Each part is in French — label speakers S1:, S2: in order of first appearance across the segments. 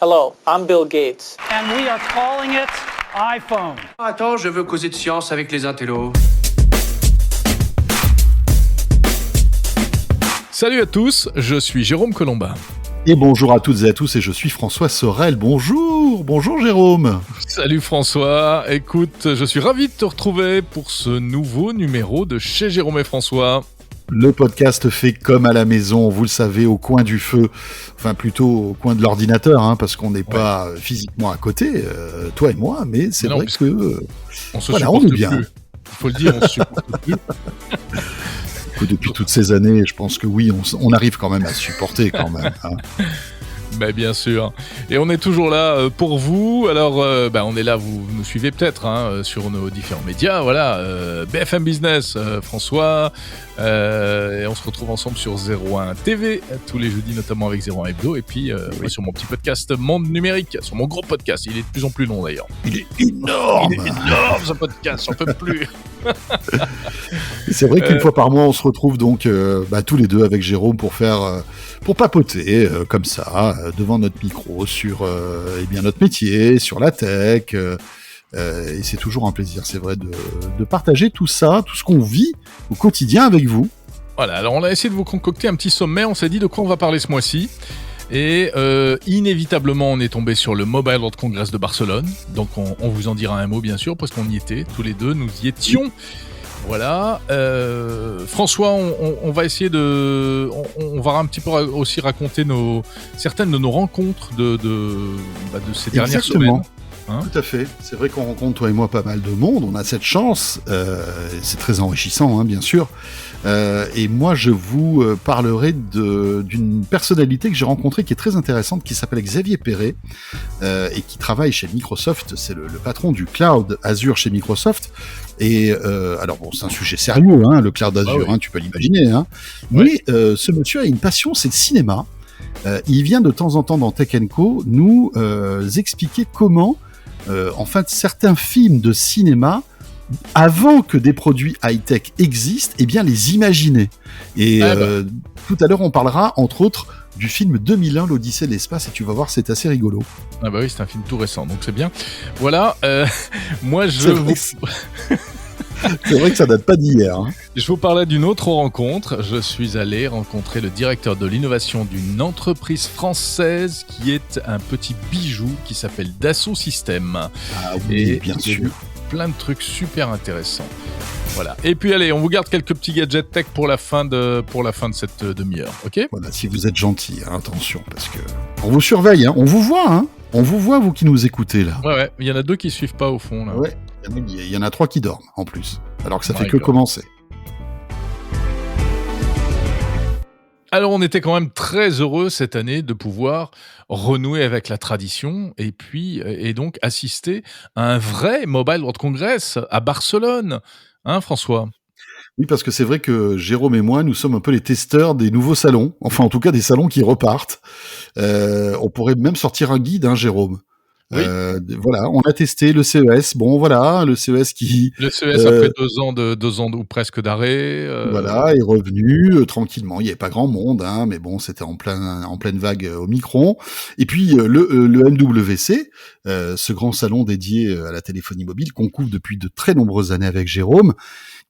S1: Hello, I'm Bill Gates.
S2: And we are calling it iPhone.
S3: Attends, je veux causer de science avec les intellos.
S4: Salut à tous, je suis Jérôme Colombin.
S5: Et bonjour à toutes et à tous, et je suis François Sorel. Bonjour Jérôme.
S4: Salut François, écoute, je suis ravi de te retrouver pour ce nouveau numéro de Chez Jérôme et François.
S5: Le podcast fait comme à la maison, vous le savez, au coin du feu, enfin plutôt au coin de l'ordinateur, hein, parce qu'on n'est pas physiquement à côté, toi et moi, mais c'est vrai que
S4: on se
S5: voilà,
S4: supporte
S5: on est bien.
S4: Plus. Il faut le dire, on se supporte plus.
S5: Depuis toutes ces années, je pense que oui, on arrive quand même à se supporter quand même. Hein.
S4: Ben bien sûr. Et on est toujours là pour vous. Alors, on est là, vous nous suivez peut-être sur nos différents médias. Voilà, BFM Business, François. Et on se retrouve ensemble sur 01 TV tous les jeudis, notamment avec 01 Hebdo. Et puis, sur mon petit podcast Monde Numérique, sur mon gros podcast. Il est de plus en plus long d'ailleurs.
S5: Il est énorme.
S4: Il est énorme ce podcast, j'en peux plus.
S5: C'est vrai qu'une fois par mois, on se retrouve donc tous les deux avec Jérôme pour papoter comme ça devant notre micro sur notre métier, sur la tech. Et c'est toujours un plaisir, c'est vrai, de partager tout ça, tout ce qu'on vit au quotidien avec vous. Voilà,
S4: alors on a essayé de vous concocter un petit sommaire, on s'est dit de quoi on va parler ce mois-ci. Et inévitablement, on est tombé sur le Mobile World Congress de Barcelone. Donc on vous en dira un mot, bien sûr, parce qu'on y était, tous les deux, nous y étions. Voilà. François, on va essayer on va un petit peu aussi raconter certaines de nos rencontres de ces dernières semaines.
S5: Hein, tout à fait. C'est vrai qu'on rencontre, toi et moi, pas mal de monde. On a cette chance. C'est très enrichissant, hein, bien sûr. Et moi, je vous parlerai d'une personnalité que j'ai rencontrée qui est très intéressante, qui s'appelle Xavier Perret et qui travaille chez Microsoft. C'est le patron du cloud Azure chez Microsoft. Et alors bon, c'est un sujet sérieux, hein, le cloud Azure, hein, tu peux l'imaginer. Hein. Mais ce monsieur a une passion, c'est le cinéma. Il vient de temps en temps dans Tech & Co nous expliquer comment certains films de cinéma, avant que des produits high-tech existent, les imaginer. Et tout à l'heure, on parlera, entre autres, du film 2001, l'Odyssée de l'espace, et tu vas voir, c'est assez rigolo.
S4: Ah bah oui, c'est un film tout récent, donc c'est bien. Voilà, moi
S5: C'est vrai que ça date pas d'hier. Hein.
S4: Je vous parlais d'une autre rencontre. Je suis allé rencontrer le directeur de l'innovation d'une entreprise française qui est un petit bijou qui s'appelle Dassault Systèmes.
S5: Ah oui, bien sûr.
S4: Plein de trucs super intéressants. Voilà. Et puis allez, on vous garde quelques petits gadgets tech pour la fin de cette demi-heure, ok ?
S5: Voilà, si vous êtes gentil, hein, attention, parce que on vous surveille, hein, on vous voit, hein. On vous voit, vous qui nous écoutez là.
S4: Ouais, il y en a 2 qui suivent pas au fond là.
S5: Ouais, il y en a 3 qui dorment en plus, alors que ça fait que commencer.
S4: Alors on était quand même très heureux cette année de pouvoir renouer avec la tradition et donc assister à un vrai Mobile World Congress à Barcelone, hein François ?
S5: Oui, parce que c'est vrai que Jérôme et moi, nous sommes un peu les testeurs des nouveaux salons, enfin en tout cas des salons qui repartent. On pourrait même sortir un guide, hein, Jérôme.
S4: Oui.
S5: Voilà, on a testé le CES. Bon, voilà, le CES qui...
S4: Le CES après 2 ans ou presque d'arrêt.
S5: Voilà, est revenu tranquillement. Il n'y avait pas grand monde, hein, mais bon, c'était en pleine vague au Micron. Et puis le MWC, ce grand salon dédié à la téléphonie mobile qu'on couvre depuis de très nombreuses années avec Jérôme,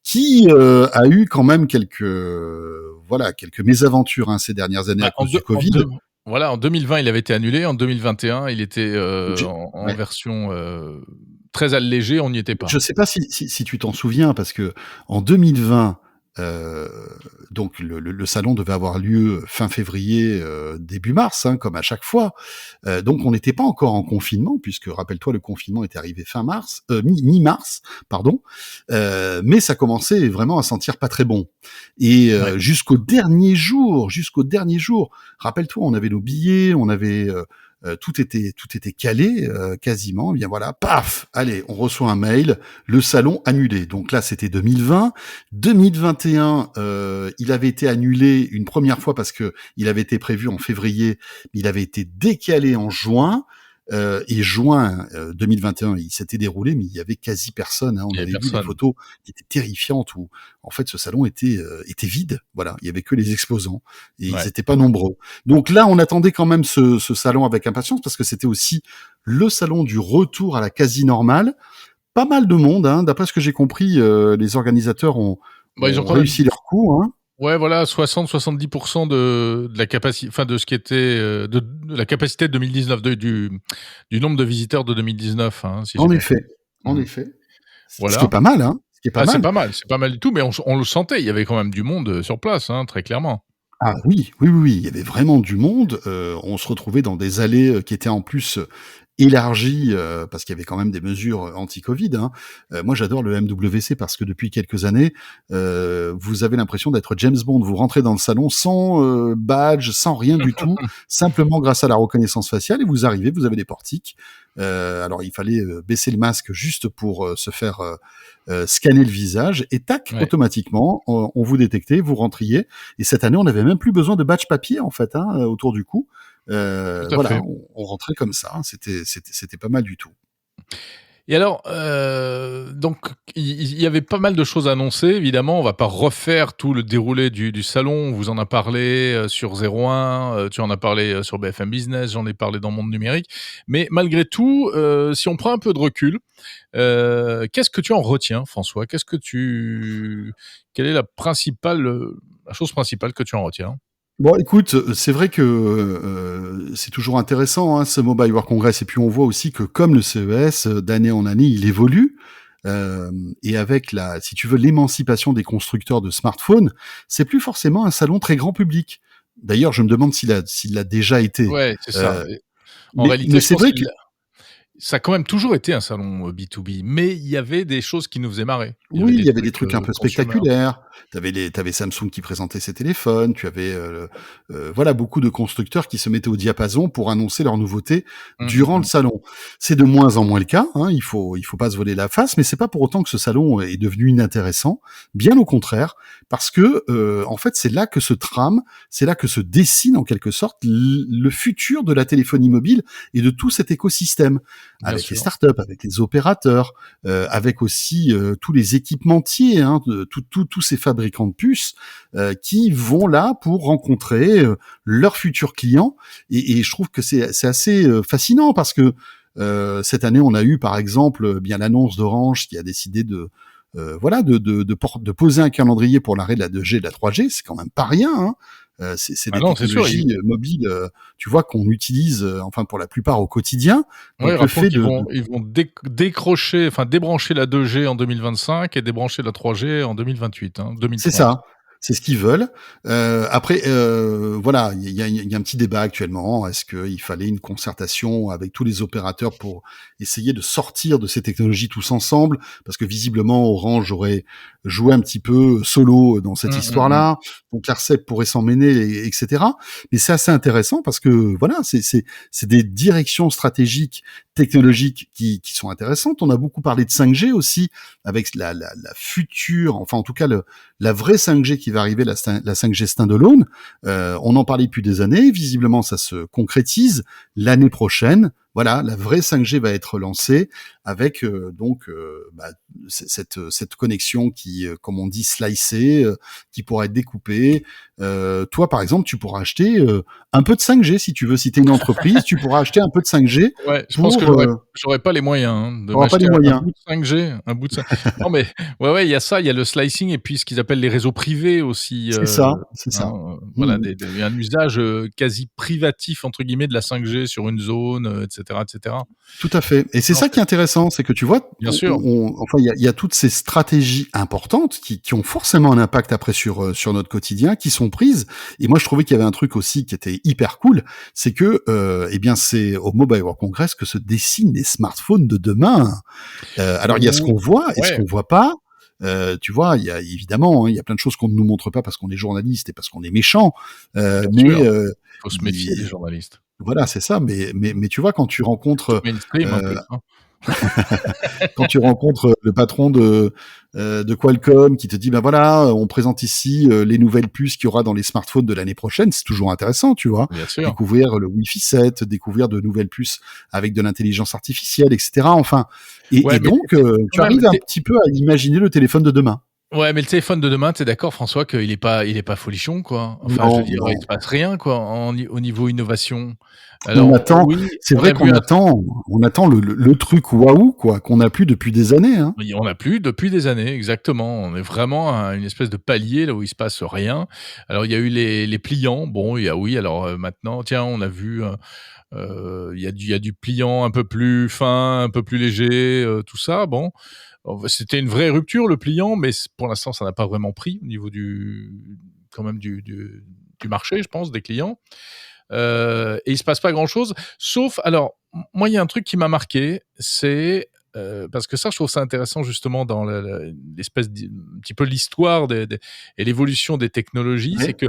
S5: qui a eu quand même quelques mésaventures ces dernières années à cause du Covid.
S4: En 2020, il avait été annulé. En 2021, il était en version très allégée. On n'y était pas.
S5: Je ne sais pas si tu t'en souviens, parce que en 2020, donc le salon devait avoir lieu fin février, début mars, hein, comme à chaque fois. Donc on n'était pas encore en confinement, puisque rappelle-toi, le confinement était arrivé mi-mars, pardon. Mais ça commençait vraiment à sentir pas très bon. Et jusqu'au dernier jour, rappelle-toi, on avait nos billets, on avait tout était calé quasiment. Bien voilà, paf, allez, on reçoit un mail, le salon annulé. Donc là, c'était 2020. 2021, il avait été annulé une première fois parce que il avait été prévu en février, mais il avait été décalé en juin. Et juin 2021, il s'était déroulé, mais il y avait quasi personne. Hein. On
S4: Il y avait
S5: avait vu des
S4: personne.
S5: photos qui étaient terrifiantes où, en fait, ce salon était vide. Voilà, il y avait que les exposants et ils
S4: Ouais.
S5: n'étaient pas nombreux. Donc là, on attendait quand même ce salon avec impatience parce que c'était aussi le salon du retour à la quasi normale. Pas mal de monde, hein. D'après ce que j'ai compris, les organisateurs ont,
S4: Bah, ils ont
S5: ont
S4: quand même,
S5: réussi leur coup. Hein.
S4: ouais, voilà, 60-70% de la capacité, enfin, de ce qui était, de la capacité de 2019, du nombre de visiteurs de 2019, hein, si j'ai
S5: En
S4: bien compris.
S5: effet, en
S4: Mhm.
S5: effet. Ce qui est
S4: Voilà.
S5: pas mal, hein. Ce qui est pas
S4: Ah,
S5: mal.
S4: c'est pas mal du tout, mais on le sentait, il y avait quand même du monde sur place, hein, très clairement.
S5: Ah oui, oui, oui, oui, il y avait vraiment du monde. On se retrouvait dans des allées qui étaient en plus élargies parce qu'il y avait quand même des mesures anti-Covid. Hein. Moi, j'adore le MWC parce que depuis quelques années, vous avez l'impression d'être James Bond. Vous rentrez dans le salon sans badge, sans rien du tout, simplement grâce à la reconnaissance faciale et vous arrivez, vous avez des portiques. Alors, il fallait baisser le masque juste pour se faire scanner le visage et tac,
S4: Ouais.
S5: automatiquement, on vous détectait, vous rentriez. Et cette année, on n'avait même plus besoin de badge papier en fait hein, autour du cou.
S4: Tout à
S5: Voilà,
S4: fait.
S5: on rentrait comme ça. Hein. C'était pas mal du tout.
S4: Et alors, donc, il y avait pas mal de choses annoncées, évidemment. On va pas refaire tout le déroulé du salon. On vous en a parlé sur 01, tu en as parlé sur BFM Business, j'en ai parlé dans Monde Numérique. Mais malgré tout, si on prend un peu de recul, qu'est-ce que tu en retiens, François? Quelle est la chose principale que tu en retiens?
S5: Bon, écoute, c'est vrai que c'est toujours intéressant hein, ce Mobile World Congress. Et puis on voit aussi que comme le CES, d'année en année, il évolue. Et avec si tu veux, l'émancipation des constructeurs de smartphones, c'est plus forcément un salon très grand public. D'ailleurs, je me demande s'il l'a déjà été.
S4: Ouais, c'est ça.
S5: Euh,
S4: En
S5: mais
S4: réalité, je
S5: c'est
S4: pense
S5: vrai
S4: qu'il
S5: que
S4: ça a quand même toujours été un salon B2B, mais il y avait des choses qui nous faisaient marrer. Il y avait
S5: oui, il
S4: des
S5: y avait des
S4: trucs
S5: trucs un peu
S4: consumer.
S5: spectaculaires. T'avais Samsung qui présentait ses téléphones. Tu avais voilà beaucoup de constructeurs qui se mettaient au diapason pour annoncer leurs nouveautés
S4: Mmh,
S5: durant le
S4: mmh.
S5: salon. C'est de moins en moins le cas. Hein, il faut pas se voler la face, mais c'est pas pour autant que ce salon est devenu inintéressant. Bien au contraire, parce que en fait c'est là que se trame, c'est là que se dessine en quelque sorte le futur de la téléphonie mobile et de tout cet écosystème
S4: Bien
S5: avec les
S4: sûr.
S5: startups, avec les opérateurs, avec aussi tous les équipementiers, hein, tous ces fabricants de puces qui vont là pour rencontrer leurs futurs clients. Et je trouve que c'est assez fascinant parce que cette année, on a eu par exemple bien l'annonce d'Orange qui a décidé voilà de poser un calendrier pour l'arrêt de la 2G et de la 3G. C'est quand même pas rien. Hein. C'est
S4: Ah
S5: des
S4: non, c'est sûr.
S5: technologies mobiles, tu vois, qu'on utilise, enfin pour la plupart au quotidien.
S4: Ouais,
S5: Donc le
S4: rappelons
S5: fait
S4: qu'ils vont décrocher, enfin débrancher la 2G en 2025 et débrancher la 3G en 2028, hein,
S5: c'est
S4: 2030.
S5: ça. C'est ce qu'ils veulent. Après, voilà, il y a un petit débat actuellement. Est-ce qu'il fallait une concertation avec tous les opérateurs pour essayer de sortir de ces technologies tous ensemble? Parce que visiblement, Orange aurait joué un petit peu solo dans cette
S4: Mmh, mmh, mmh.
S5: histoire-là. Donc l'ARCEP pourrait s'en mêler, etc. Mais c'est assez intéressant parce que voilà, c'est des directions stratégiques, technologiques qui sont intéressantes. On a beaucoup parlé de 5G aussi, avec la future, enfin en tout cas la vraie 5G qui va arriver, la 5G standalone. On en parlait depuis des années. Visiblement, ça se concrétise l'année prochaine. Voilà, la vraie 5G va être lancée avec cette connexion qui, comme on dit, slicée, qui pourra être découpée. Toi, par exemple, tu pourras acheter un peu de 5G si tu veux. Si tu es une entreprise, tu pourras acheter un peu de 5G
S4: Ouais, je pense que
S5: pour...
S4: j'aurais pas les moyens hein, de
S5: t'auras pas les
S4: m'acheter un
S5: moyens.
S4: bout de 5G, un bout de 5. Non mais ouais, il y a ça, il y a le slicing et puis ce qu'ils appellent les réseaux privés aussi.
S5: C'est ça, c'est ça.
S4: Voilà,
S5: Mmh.
S4: un usage quasi privatif entre guillemets de la 5G sur une zone, etc., etc.
S5: Tout à fait. Et c'est
S4: Non,
S5: ça qui est intéressant, c'est que tu vois,
S4: bien sûr.
S5: enfin, il y a toutes ces stratégies importantes qui ont forcément un impact après sur notre quotidien, qui sont prises. Et moi, je trouvais qu'il y avait un truc aussi qui était hyper cool, c'est que, eh bien, c'est au Mobile World Congress que se dessinent les smartphones de demain. Alors, il y a ce qu'on voit et ce
S4: Ouais,
S5: qu'on voit pas. Tu vois, il y a évidemment, hein, il y a plein de choses qu'on ne nous montre pas parce qu'on est journaliste et parce qu'on est méchant.
S4: bien
S5: Mais
S4: sûr. Faut se méfier des journalistes.
S5: voilà, c'est ça. Mais tu vois, quand tu
S4: Surtout
S5: rencontres
S4: mainstream en
S5: euh,
S4: plus, hein.
S5: Quand tu rencontres le patron de Qualcomm qui te dit, ben voilà, on présente ici les nouvelles puces qu'il y aura dans les smartphones de l'année prochaine, c'est toujours intéressant, tu vois.
S4: Bien sûr.
S5: Découvrir le Wi-Fi 7, découvrir de nouvelles puces avec de l'intelligence artificielle, etc. Enfin, et donc, tu arrives un petit peu à imaginer le téléphone de demain.
S4: Ouais, mais le téléphone de demain, t'es d'accord, François, qu'il est pas folichon, quoi. Enfin,
S5: Non,
S4: je veux dire,
S5: non.
S4: il se passe rien, quoi, au niveau innovation.
S5: On attend,
S4: oui,
S5: c'est vrai qu'on attend le truc waouh, quoi, qu'on n'a plus depuis des années, hein.
S4: Oui, on n'a plus depuis des années, exactement. On est vraiment à une espèce de palier là où il se passe rien. Alors il y a eu les pliants. Bon, alors maintenant, tiens, on a vu, il y a du pliant un peu plus fin, un peu plus léger, tout ça. Bon, c'était une vraie rupture le pliant, mais pour l'instant, ça n'a pas vraiment pris au niveau quand même du marché, je pense, des clients. Et il se passe pas grand-chose, sauf alors moi il y a un truc qui m'a marqué, c'est parce que ça je trouve ça intéressant justement dans l'espèce un petit peu l'histoire et l'évolution des technologies,
S5: Ouais.
S4: c'est que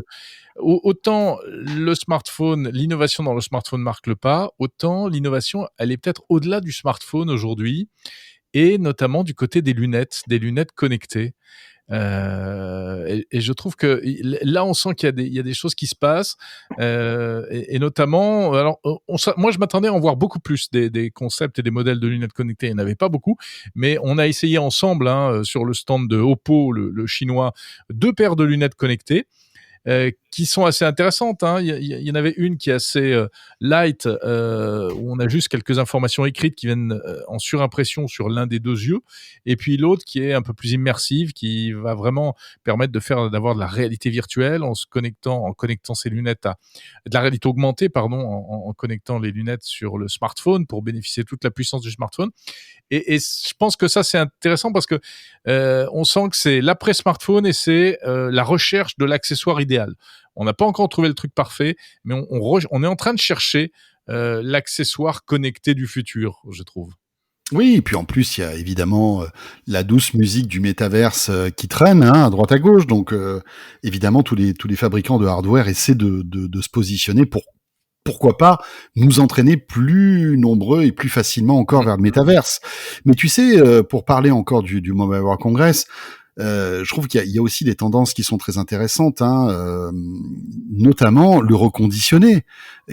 S4: autant le smartphone, l'innovation dans le smartphone marque le pas, autant l'innovation elle est peut-être au-delà du smartphone aujourd'hui et notamment du côté des lunettes connectées. Et je trouve que là, on sent qu'il y a des choses qui se passent, et notamment, alors, moi, je m'attendais à en voir beaucoup plus des concepts et des modèles de lunettes connectées. Il n'y en avait pas beaucoup, mais on a essayé ensemble, hein, sur le stand de Oppo, le chinois, 2 paires de lunettes connectées. Qui sont assez intéressantes, hein. Il y en avait une qui est assez light, où on a juste quelques informations écrites qui viennent en surimpression sur l'un des 2 yeux, et puis l'autre qui est un peu plus immersive, qui va vraiment permettre d'avoir de la réalité virtuelle en connectant ses lunettes à de la réalité augmentée, pardon, en connectant les lunettes sur le smartphone pour bénéficier de toute la puissance du smartphone. Et je pense que ça c'est intéressant parce que on sent que c'est l'après-smartphone et c'est la recherche de l'accessoire idéal. On n'a pas encore trouvé le truc parfait, mais on est en train de chercher l'accessoire connecté du futur, je trouve.
S5: Oui, et puis en plus, il y a évidemment la douce musique du métaverse qui traîne, hein, à droite à gauche. Donc, évidemment, tous les fabricants de hardware essaient de se positionner pour, pourquoi pas, nous entraîner plus nombreux et plus facilement encore vers le métaverse. Mais tu sais, pour parler encore du Mobile World Congress, je trouve qu'il y a aussi des tendances qui sont très intéressantes, hein, notamment le reconditionné,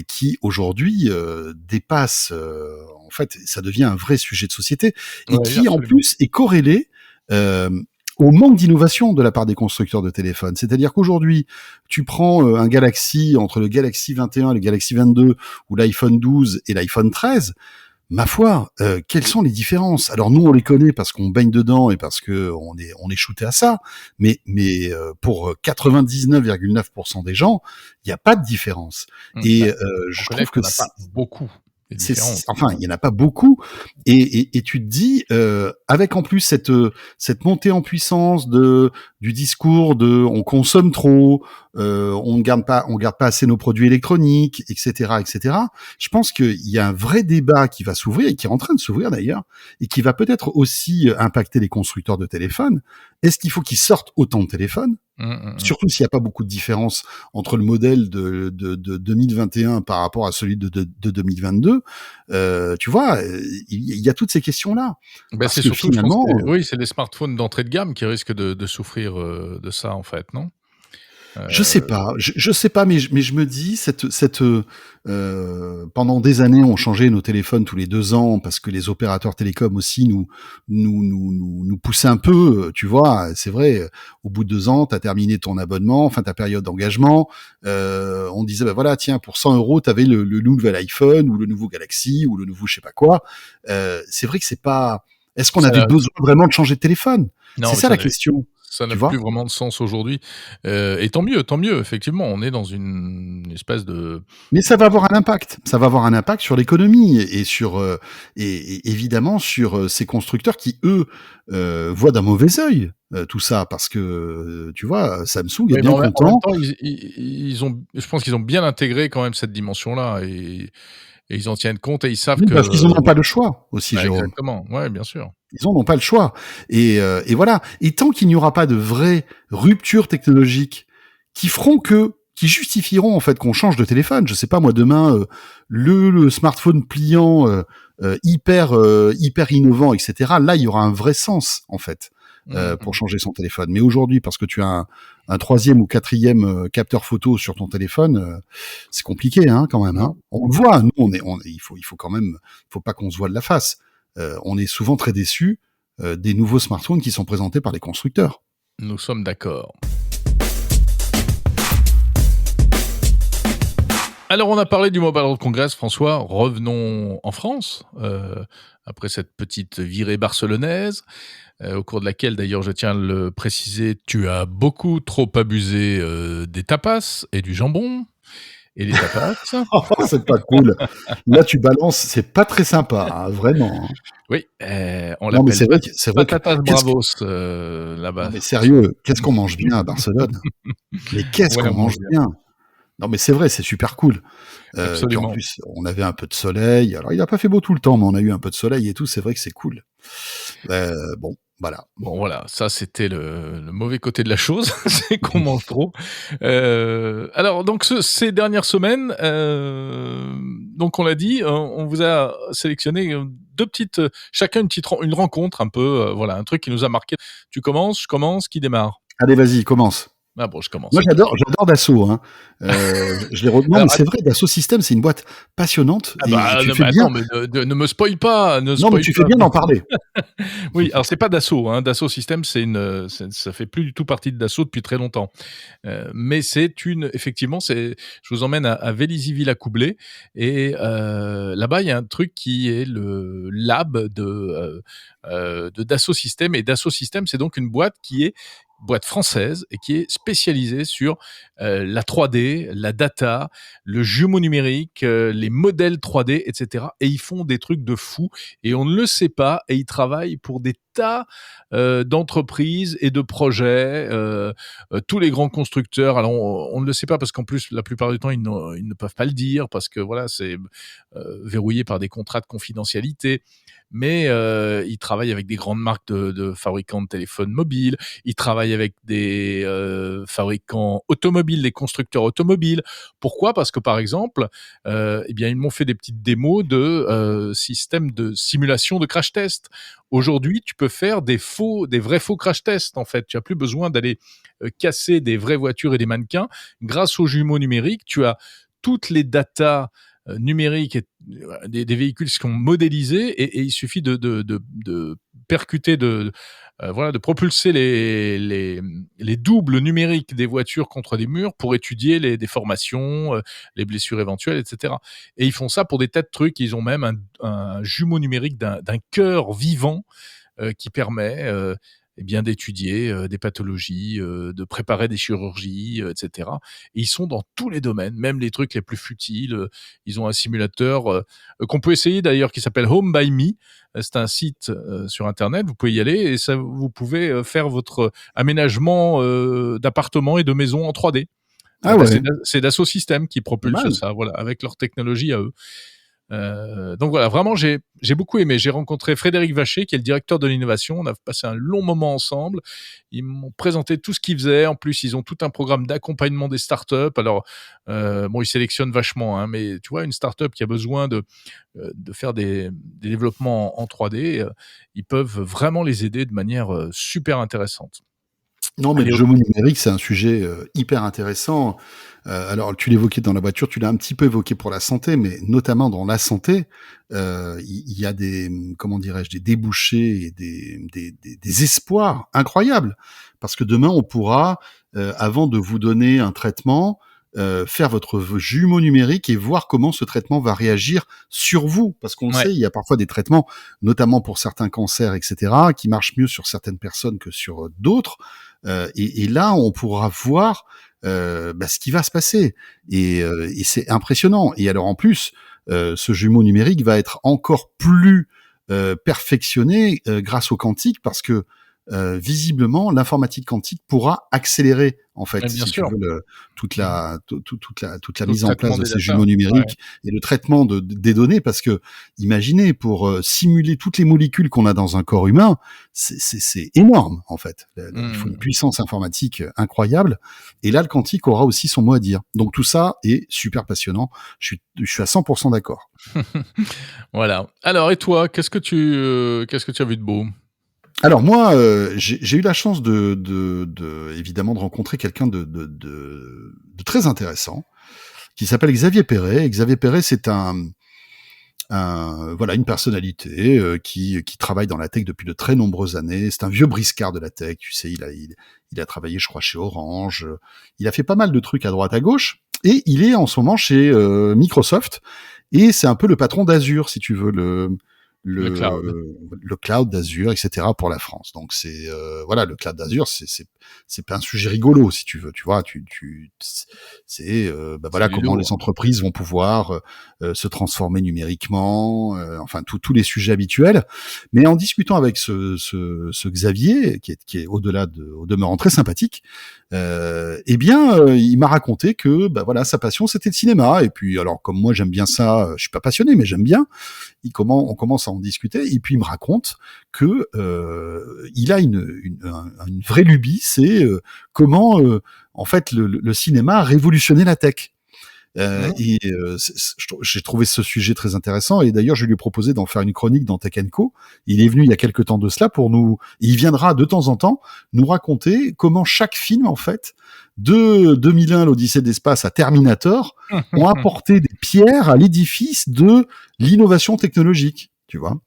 S5: qui aujourd'hui dépasse, en fait, ça devient un vrai sujet de société, et
S4: Ouais,
S5: qui en
S4: absolument.
S5: plus est corrélé euh, au manque d'innovation de la part des constructeurs de téléphones. C'est-à-dire qu'aujourd'hui, tu prends un Galaxy, entre le Galaxy 21 et le Galaxy 22, ou l'iPhone 12 et l'iPhone 13, ma foi, quelles sont les différences? Alors nous, on les connaît parce qu'on baigne dedans et parce que on est shooté à ça. Mais pour 99,9% des gens, il n'y a pas de différence. Et
S4: Bah, on
S5: je
S4: connaît
S5: trouve que
S4: qu'on n'a pas beaucoup de différences.
S5: enfin, il y en a pas beaucoup. Et tu te dis, avec en plus cette montée en puissance du discours de on consomme trop, on garde pas assez nos produits électroniques, etc., etc. Je pense qu'il y a un vrai débat qui va s'ouvrir et qui est en train de s'ouvrir d'ailleurs, et qui va peut-être aussi impacter les constructeurs de téléphones. Est-ce qu'il faut qu'ils sortent autant de téléphones? Surtout s'il n'y a pas beaucoup de différence entre le modèle de 2021 par rapport à celui de 2022. Tu vois, il y a toutes ces questions-là.
S4: Bah,
S5: Parce
S4: c'est
S5: que
S4: surtout, je pense,
S5: finalement,
S4: c'est les smartphones d'entrée de gamme qui risquent de souffrir de ça, en fait, non?
S5: je sais pas, je sais pas, mais je me dis pendant des années, on changeait nos téléphones tous les 2 ans parce que les opérateurs télécoms aussi nous poussaient un peu, tu vois. C'est vrai, au bout de 2 ans, t'as terminé ton abonnement, enfin ta période d'engagement. On disait bah voilà, tiens, pour 100 euros, t'avais le nouvel iPhone ou le nouveau Galaxy ou le nouveau je sais pas quoi. C'est vrai que c'est pas. Est-ce qu'on
S4: Ça
S5: avait
S4: n'a
S5: besoin vraiment de changer de téléphone?
S4: non,
S5: C'est
S4: mais
S5: ça la question,
S4: ça n'a
S5: tu vois.
S4: plus vraiment de sens aujourd'hui, et tant mieux, effectivement, on est dans une espèce de
S5: Mais ça va avoir un impact. Ça va avoir un impact sur l'économie et sur et évidemment sur ces constructeurs qui eux voient d'un mauvais œil tout ça parce que tu vois Samsung est
S4: oui, mais
S5: bien
S4: en même
S5: content.
S4: temps, ils ont je pense qu'ils ont bien intégré quand même cette dimension-là et ils en tiennent compte et ils savent
S5: Oui,
S4: que
S5: parce qu'ils en ont pas le choix aussi,
S4: bah,
S5: Jérôme.
S4: exactement, ouais, bien sûr.
S5: Ils en ont pas le choix. Et voilà. Et tant qu'il n'y aura pas de vraies ruptures technologiques qui feront que qui justifieront en fait qu'on change de téléphone. Je sais pas moi, demain le smartphone pliant hyper innovant, etc. Là, il y aura un vrai sens en fait pour changer son téléphone. Mais aujourd'hui, parce que tu as un troisième ou quatrième capteur photo sur ton téléphone, c'est compliqué quand même. Hein. On le voit, nous il faut quand même, faut pas qu'on se voile la face. On est souvent très déçus des nouveaux smartphones qui sont présentés par les constructeurs.
S4: Nous sommes d'accord. Alors, on a parlé du Mobile World Congress, François. Revenons en France, après cette petite virée barcelonaise, au cours de laquelle, d'ailleurs, je tiens à le préciser, tu as beaucoup trop abusé des tapas et du jambon. Et les tapas.
S5: Oh, c'est pas cool. Là, tu balances, c'est pas très sympa, vraiment. Hein.
S4: Oui, on
S5: non, mais
S4: l'appelle
S5: c'est vrai que
S4: patatas bravos là-bas.
S5: Non, mais sérieux, qu'est-ce qu'on mange bien à Barcelone? Mais qu'est-ce qu'on mange bien? Non, mais c'est vrai, c'est super cool. Puis en plus, on avait un peu de soleil. Alors, il a pas fait beau tout le temps, mais on a eu un peu de soleil et tout. C'est vrai que c'est cool. Bon, voilà.
S4: Bon, voilà, ça c'était le mauvais côté de la chose, c'est qu'on mange trop. Alors, donc, ces dernières semaines, donc on l'a dit, on vous a sélectionné deux petites, chacun une rencontre un peu, voilà, un truc qui nous a marqué. Tu commences, je commence, qui démarre?
S5: Allez, vas-y, commence.
S4: Ah bon, je commence.
S5: Moi, j'adore Dassault. Hein. Je les non, mais c'est vrai, Dassault Systèmes, c'est une boîte passionnante.
S4: Ah bah,
S5: tu fais bien.
S4: Attends, mais ne me spoil pas.
S5: Non, mais tu fais bien d'en parler.
S4: Oui, alors c'est pas Dassault. Hein. Dassault Systèmes, ça fait plus du tout partie de Dassault depuis très longtemps. Mais effectivement, je vous emmène à Vélizy-Villacoublay et là-bas, il y a un truc qui est le lab de Dassault Systèmes. Et Dassault Systèmes, c'est donc une boîte boîte française et qui est spécialisée sur la 3D, la data, le jumeau numérique, les modèles 3D, etc. Et ils font des trucs de fou et on ne le sait pas et ils travaillent pour des tas d'entreprises et de projets, tous les grands constructeurs. Alors on ne le sait pas parce qu'en plus la plupart du temps ils ne peuvent pas le dire parce que voilà, c'est verrouillé par des contrats de confidentialité. Mais ils travaillent avec des grandes marques de fabricants de téléphones mobiles, ils travaillent avec des fabricants automobiles, des constructeurs automobiles. Pourquoi ? Parce que par exemple, eh bien ils m'ont fait des petites démos de systèmes de simulation de crash test. Aujourd'hui, tu peux faire des vrais faux crash tests en fait. Tu as plus besoin d'aller casser des vraies voitures et des mannequins. Grâce aux jumeaux numériques, tu as toutes les datas numériques et des véhicules qui sont modélisés et il suffit de percuter, de propulser les doubles numériques des voitures contre des murs pour étudier les déformations, les blessures éventuelles, etc. Et ils font ça pour des tas de trucs. Ils ont même un jumeau numérique d'un cœur vivant qui permet eh bien d'étudier des pathologies, de préparer des chirurgies, etc. Et ils sont dans tous les domaines, même les trucs les plus futiles. Ils ont un simulateur qu'on peut essayer d'ailleurs qui s'appelle Home by Me. C'est un site sur Internet, vous pouvez y aller et ça, vous pouvez faire votre aménagement d'appartement et de maison en 3D.
S5: Ah ouais.
S4: C'est Dassault Systèmes qui propulse ça, voilà, avec leur technologie à eux. Donc voilà, vraiment j'ai beaucoup aimé. J'ai rencontré Frédéric Vacher qui est le directeur de l'innovation. On a passé un long moment ensemble. Ils m'ont présenté tout ce qu'ils faisaient. En plus, ils ont tout un programme d'accompagnement des startups. Alors ils sélectionnent vachement, hein, mais tu vois, une startup qui a besoin de faire des développements en 3D, ils peuvent vraiment les aider de manière super intéressante.
S5: Non, mais le jumeau numérique, c'est un sujet hyper intéressant. Alors, tu l'évoquais dans la voiture, tu l'as un petit peu évoqué pour la santé, mais notamment dans la santé, il y a des, comment dirais-je, des débouchés et des espoirs incroyables. Parce que demain, on pourra, avant de vous donner un traitement, faire votre jumeau numérique et voir comment ce traitement va réagir sur vous. Parce qu'on le sait, il y a parfois des traitements, notamment pour certains cancers, etc., qui marchent mieux sur certaines personnes que sur d'autres. Et là, on pourra voir ce qui va se passer. Et c'est impressionnant. Et alors, en plus, ce jumeau numérique va être encore plus perfectionné grâce au quantique, parce que visiblement, l'informatique quantique pourra accélérer, en fait,
S4: bien
S5: si
S4: sûr.
S5: tu veux, toute la
S4: Tout
S5: mise
S4: le
S5: en place
S4: traitement
S5: de
S4: des
S5: ces
S4: data.
S5: jumeaux numériques et le traitement des données, parce que, imaginez, pour simuler toutes les molécules qu'on a dans un corps humain, c'est énorme, en fait. Il faut une puissance informatique incroyable. Et là, le quantique aura aussi son mot à dire. Donc tout ça est super passionnant. Je suis à 100% d'accord.
S4: Voilà. Alors, et toi, qu'est-ce que tu as vu de beau?
S5: Alors moi, j'ai eu la chance évidemment de rencontrer quelqu'un de très intéressant qui s'appelle Xavier Perret. Xavier Perret, c'est voilà, une personnalité qui travaille dans la tech depuis de très nombreuses années. C'est un vieux briscard de la tech, tu sais. Il a travaillé, je crois, chez Orange. Il a fait pas mal de trucs à droite à gauche, et il est en ce moment chez Microsoft. Et c'est un peu le patron d'Azure, si tu veux,
S4: Le cloud.
S5: le cloud d'Azure, etc. pour la France. Donc c'est voilà, le cloud d'Azure, c'est pas un sujet rigolo, si tu veux. Tu vois, c'est voilà, comment les entreprises vont pouvoir se transformer numériquement, enfin tous les sujets habituels. Mais en discutant avec ce Xavier, qui est au demeurant très sympathique, eh bien, il m'a raconté que voilà, sa passion, c'était le cinéma. Et puis alors, comme moi j'aime bien ça, je suis pas passionné, mais j'aime bien. On commence à en discuter, et puis il me raconte que il a une vraie lubie, c'est comment en fait le cinéma a révolutionné la tech. Et j'ai trouvé ce sujet très intéressant, et d'ailleurs je lui ai proposé d'en faire une chronique dans Tech & Co. Il est venu il y a quelque temps de cela il viendra de temps en temps nous raconter comment chaque film, en fait, de 2001 l'Odyssée de l'espace à Terminator, ont apporté des pierres à l'édifice de l'innovation technologique, tu vois.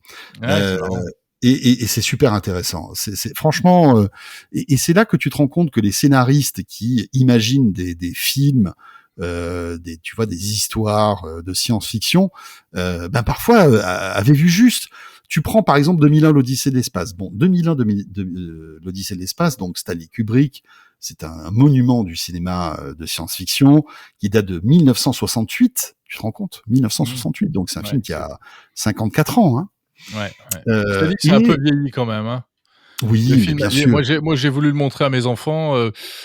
S5: Et c'est super intéressant. C'est franchement, et c'est là que tu te rends compte que les scénaristes qui imaginent des films, tu vois, des histoires de science-fiction, parfois avaient vu juste. Tu prends par exemple 2001 l'Odyssée de l'espace. Bon, 2001 l'Odyssée de l'espace, donc Stanley Kubrick, c'est un monument du cinéma de science-fiction qui date de 1968. Tu te rends compte, 1968. Donc c'est un film qui a 54 ans. Hein.
S4: Ouais. Je te dis que c'est un peu vieilli quand même. Hein.
S5: Oui, bien sûr.
S4: Moi, j'ai voulu le montrer à mes enfants.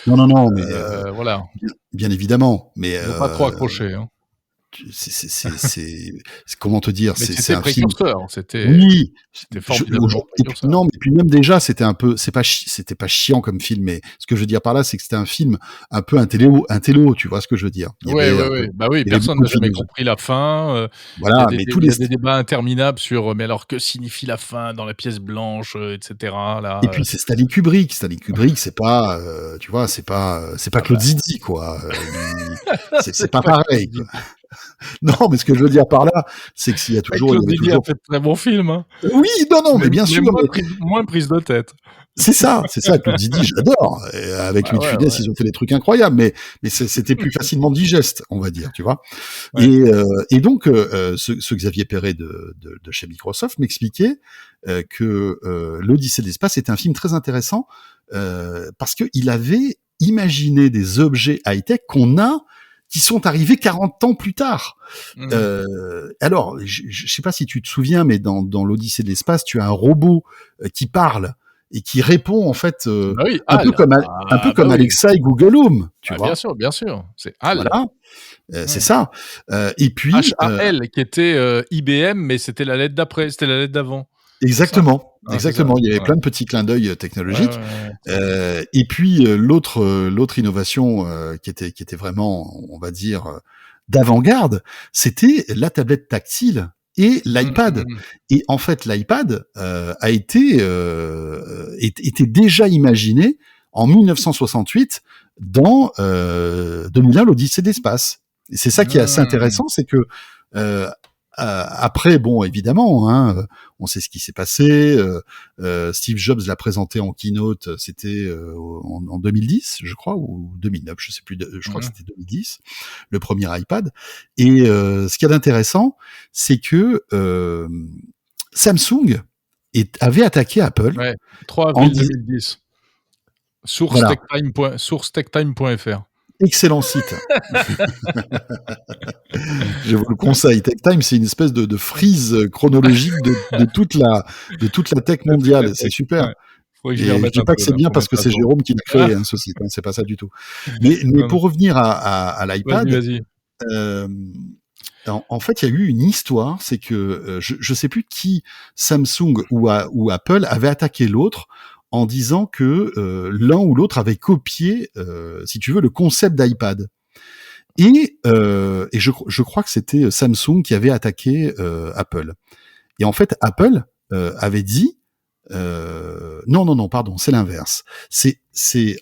S5: Non, mais
S4: voilà.
S5: Bien évidemment, mais
S4: ils n'ont pas trop accroché. Hein.
S5: C'est comment te dire,
S4: c'est un précurseur. C'était
S5: formidable. Non, mais puis même déjà, c'était pas chiant comme film, mais ce que je veux dire par là, c'est que c'était un film un peu un télo, tu vois ce que je veux dire.
S4: Bah oui, personne n'a jamais compris la fin.
S5: Voilà,
S4: il y a des débats interminables sur mais alors que signifie la fin dans la pièce blanche, etc. Là.
S5: Et puis c'est Stanley Kubrick, c'est pas, tu vois, c'est pas Claude Zidi, quoi. C'est pas pareil. Quoi. Non, mais ce que je veux dire par là, c'est que s'il y a toujours...
S4: Claude Zidi a fait de très bons films. Hein.
S5: Oui, mais bien sûr.
S4: Moins prise de tête.
S5: C'est ça, Claude Zidi, j'adore. Avec Louis de Funès, ils ont fait des trucs incroyables, mais c'était plus facilement digeste, on va dire, tu vois. Ouais. Et donc, ce Xavier Perret de chez Microsoft m'expliquait que l'Odyssée de l'espace était un film très intéressant parce qu'il avait imaginé des objets high-tech qui sont arrivés 40 ans plus tard. Alors, je sais pas si tu te souviens, mais dans l'Odyssée de l'espace, tu as un robot qui parle et qui répond en fait un peu comme Alexa et Google Home, tu vois.
S4: Bien sûr, c'est HAL.
S5: Voilà. C'est ça. Et puis
S4: HAL qui était IBM, mais c'était la lettre d'après, c'était la lettre d'avant.
S5: Exactement. Il y avait plein de petits clins d'œil technologiques. Et puis l'autre innovation qui était vraiment, on va dire, d'avant-garde, c'était la tablette tactile et l'iPad. Et en fait, l'iPad était déjà imaginé en 1968 dans 2001 l'Odyssée de l'espace. Et c'est ça qui est assez intéressant, c'est que après, bon, évidemment, hein, on sait ce qui s'est passé. Steve Jobs l'a présenté en keynote, c'était en 2010, je crois, ou 2009, je sais plus. Je crois que c'était 2010, le premier iPad. Et ce qu'il y a d'intéressant, c'est que Samsung avait attaqué Apple.
S4: 3 avril 2010. Source techtime.fr.
S5: Excellent site. Je vous le conseille. TechTime, c'est une espèce de frise chronologique de toute la tech mondiale. C'est super.
S4: Faudrait que je
S5: Et
S4: m'y
S5: je
S4: remette
S5: dis
S4: un
S5: pas
S4: peu,
S5: que c'est
S4: là,
S5: bien
S4: pour
S5: parce que
S4: mettre à
S5: c'est
S4: jour.
S5: Jérôme qui l'a créé, ce site, hein, c'est pas ça du tout. Mais
S4: Non, non.
S5: pour revenir à
S4: Vas-y,
S5: l'iPad,
S4: vas-y.
S5: euh, en fait, il y a eu une histoire, c'est que je sais plus qui, Samsung ou Apple, avait attaqué l'autre en disant que l'un ou l'autre avait copié, si tu veux, le concept d'iPad. Et je crois que c'était Samsung qui avait attaqué Apple. Et en fait, Apple avait dit non, pardon, c'est l'inverse. C'est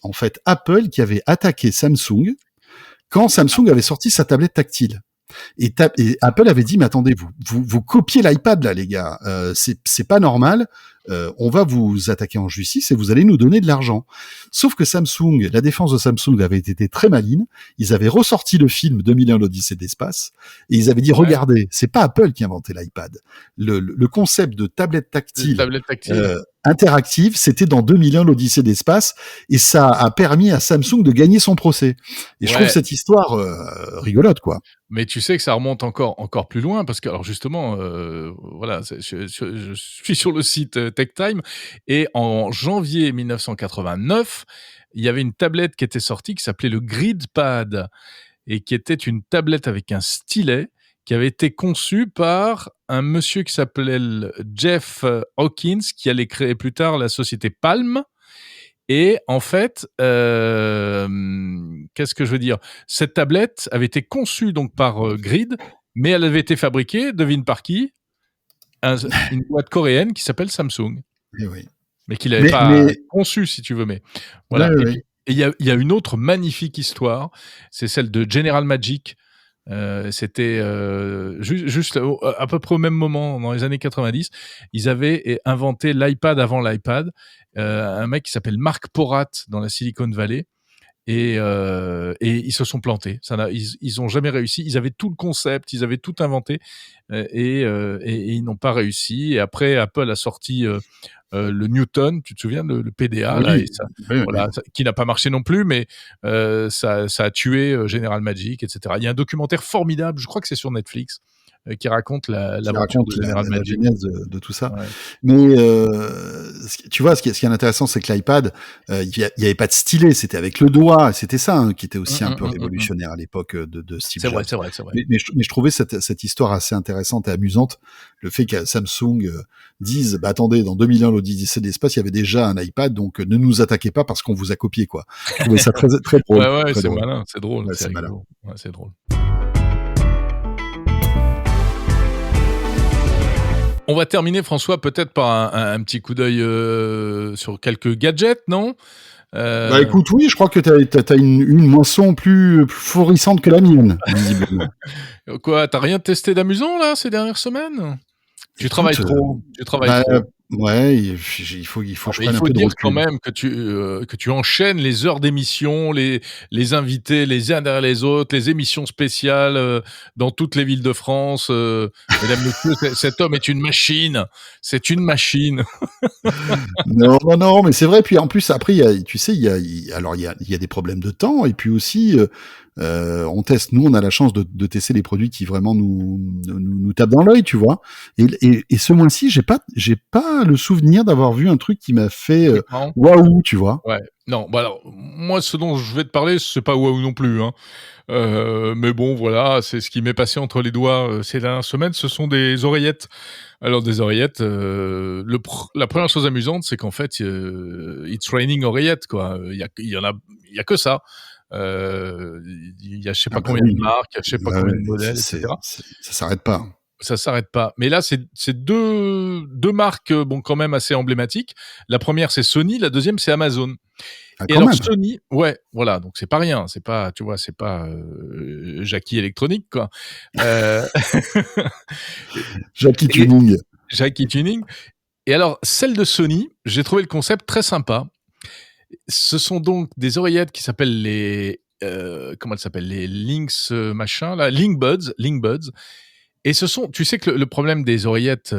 S5: en fait Apple qui avait attaqué Samsung quand Samsung avait sorti sa tablette tactile. Et Apple avait dit mais attendez, vous copiez l'iPad là les gars, c'est pas normal. On va vous attaquer en justice et vous allez nous donner de l'argent. Sauf que Samsung, la défense de Samsung avait été très maligne. Ils avaient ressorti le film 2001 l'Odyssée de l'espace et ils avaient dit regardez, c'est pas Apple qui a inventé l'iPad. Le concept de tablette tactile
S4: Tablette tactile.
S5: interactive, c'était dans 2001 l'Odyssée de l'espace et ça a permis à Samsung de gagner son procès. Et je trouve cette histoire rigolote quoi.
S4: Mais tu sais que ça remonte encore plus loin parce que alors justement, voilà, je suis sur le site TechTime et en janvier 1989, il y avait une tablette qui était sortie qui s'appelait le GridPad et qui était une tablette avec un stylet qui avait été conçue par un monsieur qui s'appelait Jeff Hawkins qui allait créer plus tard la société Palm. Et en fait, qu'est-ce que je veux dire? Cette tablette avait été conçue donc par Grid, mais elle avait été fabriquée, devine par qui? Une boîte coréenne qui s'appelle Samsung.
S5: Et oui.
S4: Mais qui l'avait pas conçue, si tu veux. Mais voilà.
S5: Ouais,
S4: et
S5: ouais.
S4: puis, il y a une autre magnifique histoire, c'est celle de General Magic. C'était juste à peu près au même moment, dans les années 90, ils avaient inventé l'iPad avant l'iPad. Un mec qui s'appelle Mark Porat dans la Silicon Valley. Et ils se sont plantés. Ils ont jamais réussi. Ils avaient tout le concept, ils avaient tout inventé et ils n'ont pas réussi. Et après, Apple a sorti le Newton, tu te souviens, le PDA,
S5: Oui,
S4: là, et ça,
S5: oui.
S4: voilà, qui n'a pas marché non plus, mais ça a tué General Magic, etc. Il y a un documentaire formidable, je crois que c'est sur Netflix, qui raconte l'aventure de General
S5: la
S4: Magic.
S5: genèse de tout ça.
S4: Ouais.
S5: Mais tu vois, ce qui est intéressant, c'est que l'iPad, il y avait pas de stylet, c'était avec le doigt. C'était ça qui était aussi un peu révolutionnaire à l'époque de Steve Jobs.
S4: C'est vrai.
S5: Mais je trouvais cette histoire assez intéressante et amusante. Le fait que Samsung dise, bah attendez, dans 2001, l'Odyssée de l'espace, il y avait déjà un iPad, donc ne nous attaquez pas parce qu'on vous a copié, quoi. Je trouvais ça très drôle.
S4: Ouais,
S5: très
S4: c'est
S5: drôle.
S4: malin, c'est drôle,
S5: Ouais,
S4: c'est
S5: malin.
S4: rigolo. Ouais, c'est drôle. On va terminer, François, peut-être par un petit coup d'œil sur quelques gadgets, non?
S5: Bah écoute, oui, je crois que t'as une moisson plus florissante que la mienne, visiblement.
S4: Quoi, t'as rien testé d'amusant, là, ces dernières semaines? Tu travailles trop.
S5: Ouais, il faut que je prenne un
S4: Il faut
S5: peu de
S4: dire
S5: recul.
S4: quand même que tu enchaînes les heures d'émission, les invités les uns derrière les autres, les émissions spéciales dans toutes les villes de France. Mesdames, messieurs, cet homme est une machine. C'est une machine.
S5: Non, mais c'est vrai. Puis en plus, après, il y a des problèmes de temps. Et puis aussi, on teste. Nous, on a la chance de tester les produits qui vraiment nous tapent dans l'œil, tu vois. Et ce mois-ci, j'ai pas le souvenir d'avoir vu un truc qui m'a fait waouh, tu vois.
S4: Ouais. Non, bah alors, moi, ce dont je vais te parler, c'est pas waouh non plus, hein. Mais bon, voilà, c'est ce qui m'est passé entre les doigts ces dernières semaines. Ce sont des oreillettes. Alors, des oreillettes, la première chose amusante, c'est qu'en fait, it's raining oreillettes, quoi. Il y a que ça. Il y a je sais pas combien de marques, il y a je sais pas combien de modèles, etc.
S5: Ça s'arrête pas.
S4: Ça s'arrête pas. Mais là, c'est deux marques, bon, quand même assez emblématiques. La première, c'est Sony. La deuxième, c'est Amazon.
S5: Ah,
S4: Et
S5: quand
S4: alors
S5: même.
S4: Sony, ouais, voilà, donc c'est pas rien, c'est pas, tu vois, c'est pas Jackie électronique, quoi.
S5: Jackie Tuning.
S4: Jackie Tuning. Et alors, celle de Sony, j'ai trouvé le concept très sympa. Ce sont donc des oreillettes qui s'appellent comment elles s'appellent, les Lynx machin là, Link Buds. Et ce sont, tu sais que le problème des oreillettes,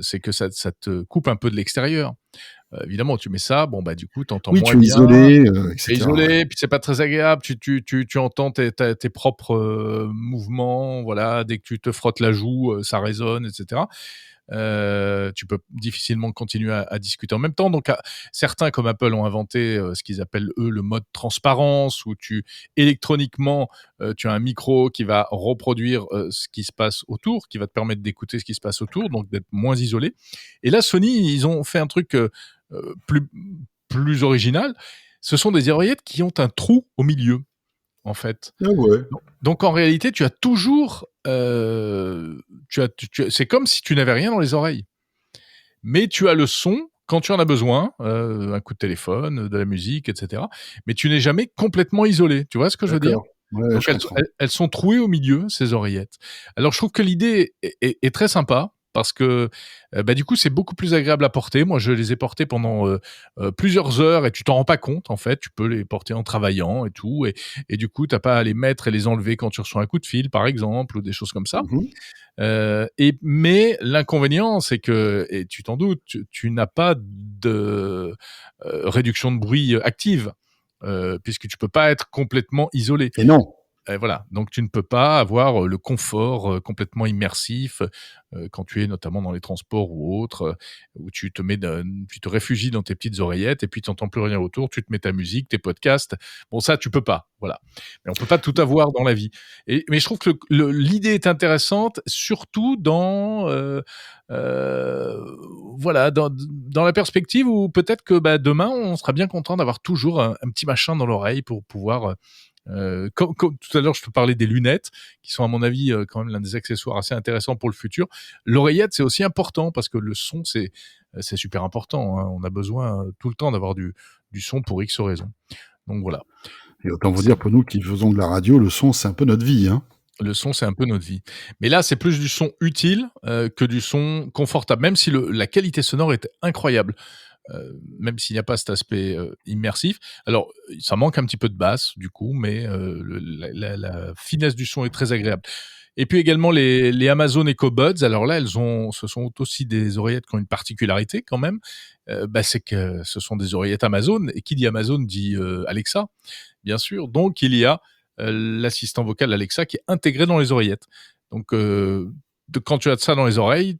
S4: c'est que ça te coupe un peu de l'extérieur. Évidemment, tu mets ça, bon bah du coup, t'entends moins bien.
S5: Oui, tu es isolé, etc.
S4: Tu es isolé, puis c'est pas très agréable. Tu entends tes propres mouvements, voilà. Dès que tu te frottes la joue, ça résonne, etc. Tu peux difficilement continuer à discuter en même temps. Donc, certains comme Apple ont inventé ce qu'ils appellent eux le mode transparence, où électroniquement tu as un micro qui va reproduire ce qui se passe autour, qui va te permettre d'écouter ce qui se passe autour, donc d'être moins isolé. Et là, Sony, ils ont fait un truc plus original. Ce sont des oreillettes qui ont un trou au milieu, en fait.
S5: Ah ouais.
S4: Donc en réalité, tu as toujours, c'est comme si tu n'avais rien dans les oreilles, mais tu as le son quand tu en as besoin, un coup de téléphone, de la musique, etc. Mais tu n'es jamais complètement isolé. Tu vois ce que je veux dire?
S5: Ouais,
S4: Donc
S5: je comprends.
S4: elles sont trouées au milieu, ces oreillettes. Alors je trouve que l'idée est très sympa parce que du coup c'est beaucoup plus agréable à porter. Moi je les ai portés pendant plusieurs heures et tu t'en rends pas compte en fait. Tu peux les porter en travaillant et tout et du coup t'as pas à les mettre et les enlever quand tu reçois un coup de fil par exemple ou des choses comme ça. Mais l'inconvénient c'est que, et tu t'en doutes, tu n'as pas de réduction de bruit active. Puisque tu peux pas être complètement isolé.
S5: Et non.
S4: Voilà, donc tu ne peux pas avoir le confort complètement immersif quand tu es notamment dans les transports ou autres, où tu te réfugies dans tes petites oreillettes et puis tu n'entends plus rien autour, tu te mets ta musique, tes podcasts. Bon, ça, tu peux pas, voilà. Mais on peut pas tout avoir dans la vie. Mais je trouve que l'idée est intéressante, surtout dans dans la perspective où peut-être que demain, on sera bien content d'avoir toujours un petit machin dans l'oreille pour pouvoir... comme tout à l'heure, je te parlais des lunettes, qui sont à mon avis quand même l'un des accessoires assez intéressants pour le futur. L'oreillette, c'est aussi important parce que le son, c'est super important. Hein. On a besoin tout le temps d'avoir du son pour X raisons. Donc voilà.
S5: Et autant vous dire, pour nous qui faisons de la radio, le son, c'est un peu notre vie. Hein.
S4: Le son, c'est un peu notre vie. Mais là, c'est plus du son utile que du son confortable, même si la qualité sonore est incroyable. Même s'il n'y a pas cet aspect immersif. Alors, ça manque un petit peu de basse, du coup, mais la finesse du son est très agréable. Et puis également, les Amazon Echo Buds, alors là, ce sont aussi des oreillettes qui ont une particularité quand même, c'est que ce sont des oreillettes Amazon, et qui dit Amazon dit Alexa, bien sûr. Donc, il y a l'assistant vocal Alexa qui est intégré dans les oreillettes. Donc, quand tu as ça dans les oreilles,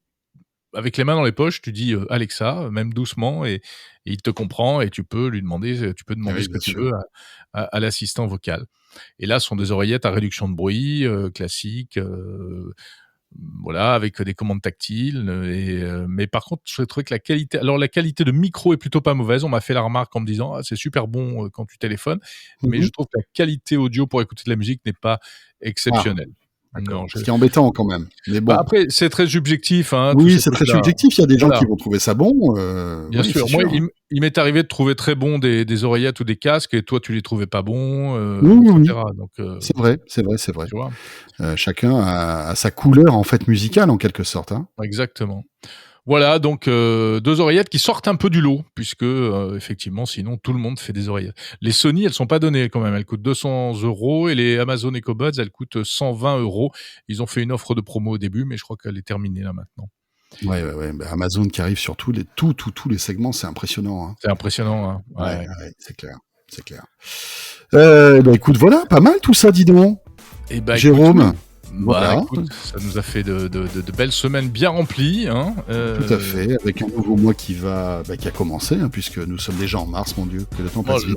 S4: avec les mains dans les poches, tu dis Alexa, même doucement, et il te comprend et tu peux demander ce que tu veux à l'assistant vocal. Et là, ce sont des oreillettes à réduction de bruit, classiques, voilà, avec des commandes tactiles. Mais par contre, je trouvais que la qualité de micro est plutôt pas mauvaise. On m'a fait la remarque en me disant c'est super bon quand tu téléphones, mais je trouve que la qualité audio pour écouter de la musique n'est pas exceptionnelle.
S5: Non, ce qui est embêtant quand même. Mais bon.
S4: Après, c'est très subjectif. Hein,
S5: oui, c'est très subjectif. Il y a des gens qui vont trouver ça bon.
S4: Bien sûr. Moi, il m'est arrivé de trouver très bon des oreillettes ou des casques, et toi, tu les trouvais pas bons, etc. Donc,
S5: c'est vrai. Tu vois, chacun a sa couleur en fait musicale en quelque sorte. Hein.
S4: Exactement. Voilà, donc 2 oreillettes qui sortent un peu du lot, puisque effectivement, sinon tout le monde fait des oreillettes. Les Sony, elles sont pas données quand même, elles coûtent 200 €, et les Amazon Echo Buds, elles coûtent 120 €. Ils ont fait une offre de promo au début, mais je crois qu'elle est terminée là maintenant.
S5: Ouais. Amazon qui arrive sur tous les segments, c'est impressionnant. Hein.
S4: C'est impressionnant, hein.
S5: Ouais, c'est clair. Écoute, voilà, pas mal tout ça, dis donc.
S4: Et
S5: Jérôme.
S4: Écoute, ça nous a fait de belles semaines bien remplies. Hein,
S5: Tout à fait, avec un nouveau mois qui a commencé, hein, puisque nous sommes déjà en mars, mon Dieu, que le temps passe vite.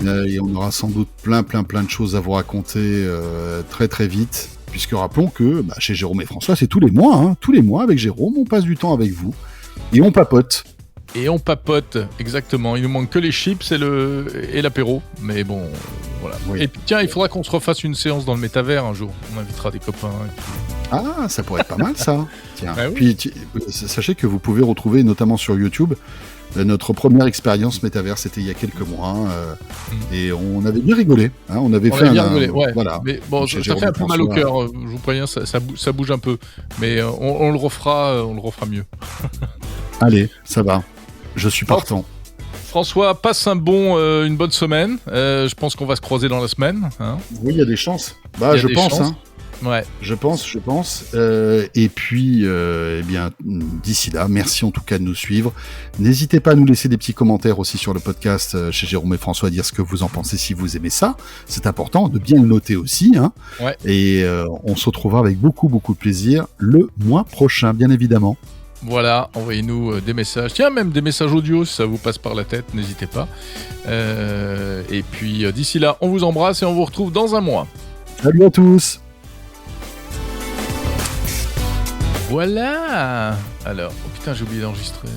S5: Et on aura sans doute plein de choses à vous raconter très très vite, puisque rappelons que chez Jérôme et François, c'est tous les mois. Hein, tous les mois, avec Jérôme, on passe du temps avec vous, et on papote.
S4: Exactement. Il nous manque que les chips et l'apéro. Mais bon, voilà. Oui. Et puis tiens, il faudra qu'on se refasse une séance dans le métavers un jour. On invitera des copains.
S5: Ah, ça pourrait être pas mal ça. Tiens. Oui. Puis sachez que vous pouvez retrouver, notamment sur YouTube, notre première expérience métavers. C'était il y a quelques mois. Et on avait bien rigolé. Hein, on avait bien rigolé, ouais. Voilà.
S4: Mais bon, ça fait un peu mal au cœur. Je vous préviens, ça bouge un peu. Mais on le refera mieux.
S5: Allez, ça va. Je suis partant.
S4: François, passe une bonne semaine. Je pense qu'on va se croiser dans la semaine. Hein.
S5: Oui, il y a des chances. Je pense. Hein.
S4: Ouais.
S5: Je pense. Et puis, eh bien, d'ici là, merci en tout cas de nous suivre. N'hésitez pas à nous laisser des petits commentaires aussi sur le podcast chez Jérôme et François, à dire ce que vous en pensez si vous aimez ça. C'est important de bien le noter aussi. Hein.
S4: Ouais.
S5: Et on se retrouvera avec beaucoup de plaisir le mois prochain, bien évidemment.
S4: Voilà, envoyez-nous des messages. Tiens, même des messages audio si ça vous passe par la tête, n'hésitez pas. Et puis d'ici là, on vous embrasse et on vous retrouve dans un mois.
S5: Salut à tous.
S4: Voilà. Alors, oh putain, j'ai oublié d'enregistrer.